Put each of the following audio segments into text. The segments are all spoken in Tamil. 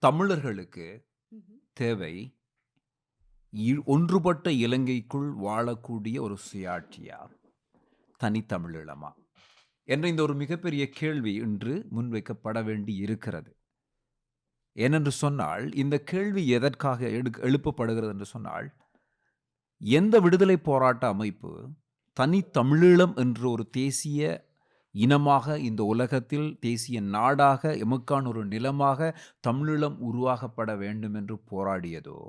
தமிழர்களுக்கு ம்ஹ்ம். தேவை ஒன்றுபட்ட இலங்கைக்குள் வாழக்கூடிய ஒரு சுயாட்சியா? தனித்தமிழீழமா? என்ற இந்த ஒரு மிகப்பெரிய கேள்வி இன்று முன்வைக்கப்பட வேண்டி இருக்கிறது. ஏனென்று சொன்னால், இந்த கேள்வி எதற்காக எழுப்பப்படுகிறது என்று சொன்னால், எந்த விடுதலை போராட்ட அமைப்பு தனித்தமிழீழம் என்ற ஒரு தேசிய இனமாக இந்த உலகத்தில் தேசிய நாடாக எமக்கான ஒரு நிலமாக தமிழீழம் உருவாகப்பட வேண்டும் என்று போராடியதோ,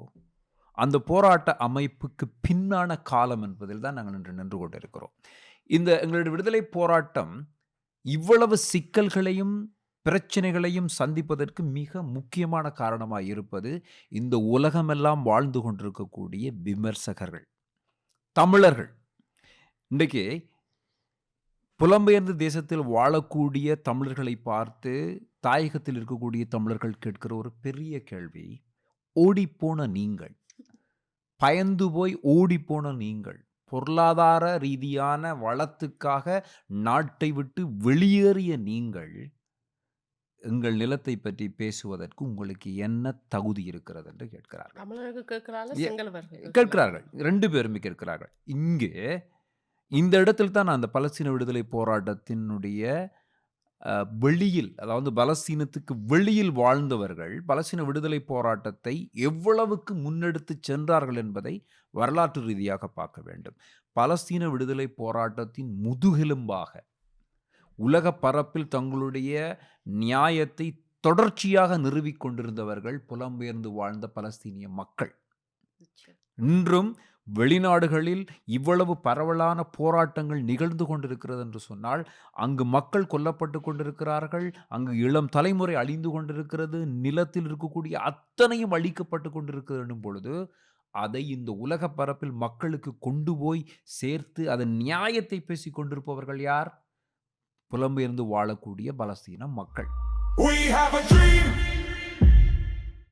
அந்த போராட்ட அமைப்புக்கு பின்னான காலம் என்பதில் தான் நாங்கள் இன்று நின்று கொண்டிருக்கிறோம். இந்த எங்களுடைய விடுதலை போராட்டம் இவ்வளவு சிக்கல்களையும், பிரச்சனைகளையும் சந்திப்பதற்கு மிக முக்கியமான காரணமாய் இருப்பது, இந்த உலகமெல்லாம் வாழ்ந்து கொண்டிருக்கக்கூடிய விமர்சகர்கள், தமிழர்கள். இன்றைக்கு புலம்பெயர்ந்த தேசத்தில் வாழக்கூடிய தமிழர்களை பார்த்து, தாயகத்தில் இருக்கக்கூடிய தமிழர்கள் கேட்கிற ஒரு பெரிய கேள்வி, ஓடிப்போன நீங்கள், பயந்து போய் ஓடிப்போன நீங்கள், பொருளாதார ரீதியான வளத்துக்காக நாட்டை விட்டு வெளியேறிய நீங்கள், எங்கள் நிலத்தை பற்றி பேசுவதற்கு உங்களுக்கு என்ன தகுதி இருக்கிறது என்று கேட்கிறார்கள். தமிழர்கள் கேட்கிறாங்களா? எ சிங்களவர்கள் கேட்கிறாங்களா? கேட்கிறார்கள். 2 பேருமே கேட்கிறார்கள். இங்கே இந்த இடத்தில் தான் நான் அந்த பலஸ்தீன விடுதலை போராட்டத்தினுடைய அ வெளியில், அதாவது பலஸ்தீனத்துக்கு வெளியில் வாழ்ந்தவர்கள், பலஸ்தீன விடுதலை போராட்டத்தை எவ்வளவுக்கு முன்னெடுத்துச் சென்றார்கள் என்பதை வரலாற்று ரீதியாக பார்க்க வேண்டும். பலஸ்தீன விடுதலை போராட்டத்தின் முதுகெலும்பாக, உலக பரப்பில் தங்களுடைய நியாயத்தை தொடர்ச்சியாக நிறுவிக் கொண்டிருந்தவர்கள் புலம்பெயர்ந்து வாழ்ந்த பலஸ்தீனிய மக்கள். நிச்சயம். இன்றும் வெளிநாடுகளில் இவ்வளவு பரவலான போராட்டங்கள் நிகழ்ந்து கொண்டிருக்கிறது என்று சொன்னால், அங்கு மக்கள் கொல்லப்பட்டுக் கொண்டிருக்கிறார்கள், அங்கு இளம் தலைமுறை அழிந்து கொண்டிருக்கிறது, நிலத்தில் இருக்கக்கூடிய அத்தனையும் அழிக்கப்பட்டுக் கொண்டிருக்கிறது எனும் பொழுது, அதை இந்த உலக பரப்பில் மக்களுக்கு கொண்டு போய் சேர்த்து அதன் நியாயத்தை பேசிக் கொண்டிருப்பவர்கள் யார்? புலம்பெயர்ந்து வாழக்கூடிய பலஸ்தீன மக்கள். We have a dream.